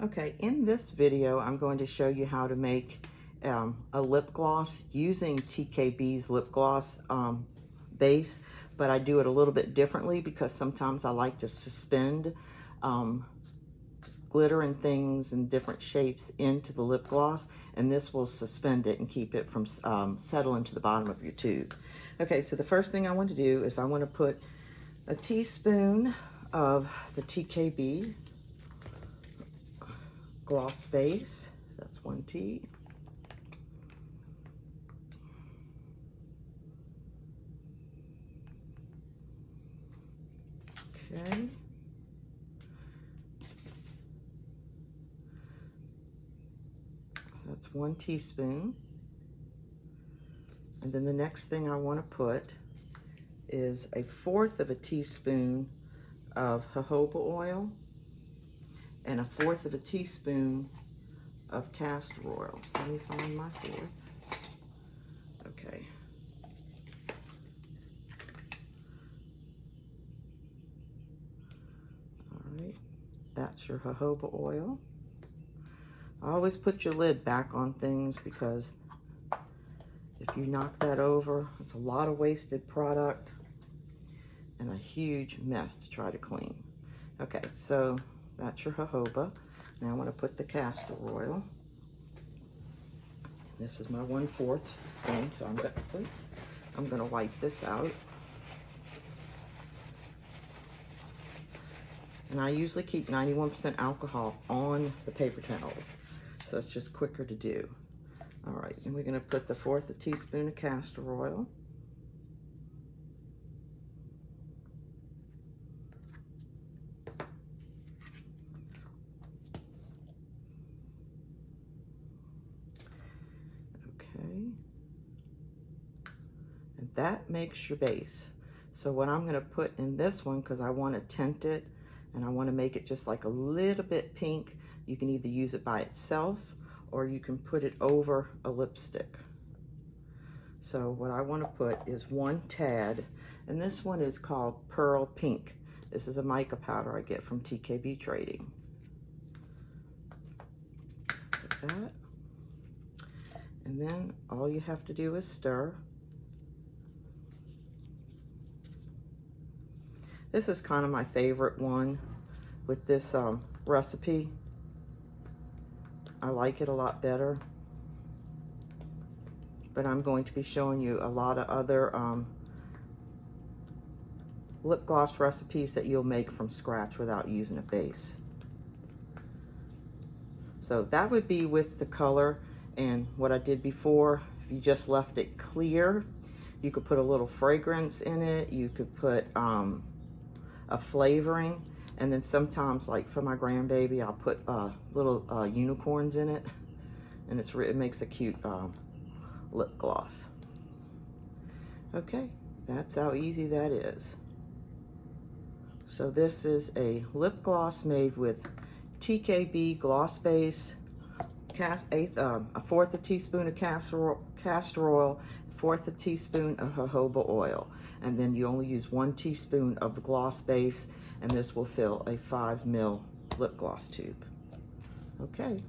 Okay, in this video, I'm going to show you how to make a lip gloss using TKB's lip gloss base, but I do it a little bit differently because sometimes I like to suspend glitter and things in different shapes into the lip gloss, and this will suspend it and keep it from settling to the bottom of your tube. Okay, so the first thing I want to do is I want to put a teaspoon of the TKB gloss base. That's 1 tea. Okay. So that's 1 teaspoon. And then the next thing I want to put is 1/4 of a teaspoon of jojoba oil and 1/4 of a teaspoon of castor oil. Let me find my 1/4. Okay. All right, that's your jojoba oil. Always put your lid back on things because if you knock that over, it's a lot of wasted product and a huge mess to try to clean. Okay, so that's your jojoba. Now I want to put the castor oil. This is my 1/4 spoon, so I'm going to wipe this out. And I usually keep 91% alcohol on the paper towels, so it's just quicker to do. All right, and we're going to put the 1/4 teaspoon of castor oil. Okay, and that makes your base. So what I'm going to put in this one, because I want to tint it and I want to make it just like a little bit pink, you can either use it by itself or you can put it over a lipstick. So what I want to put is 1 tad, and this one is called Pearl Pink. This is a mica powder I get from TKB Trading. Put that. And then all you have to do is stir. This is kind of my favorite one with this recipe. I like it a lot better. But I'm going to be showing you a lot of other lip gloss recipes that you'll make from scratch without using a base. So that would be with the color. And what I did before, if you just left it clear, you could put a little fragrance in it. You could put a flavoring. And then sometimes, like for my grandbaby, I'll put little unicorns in it. And it makes a cute lip gloss. Okay, that's how easy that is. So this is a lip gloss made with TKB gloss base, 1/4 teaspoon of castor oil, 1/4 teaspoon of jojoba oil, and then you only use 1 teaspoon of the gloss base, and this will fill a 5 ml lip gloss tube. Okay.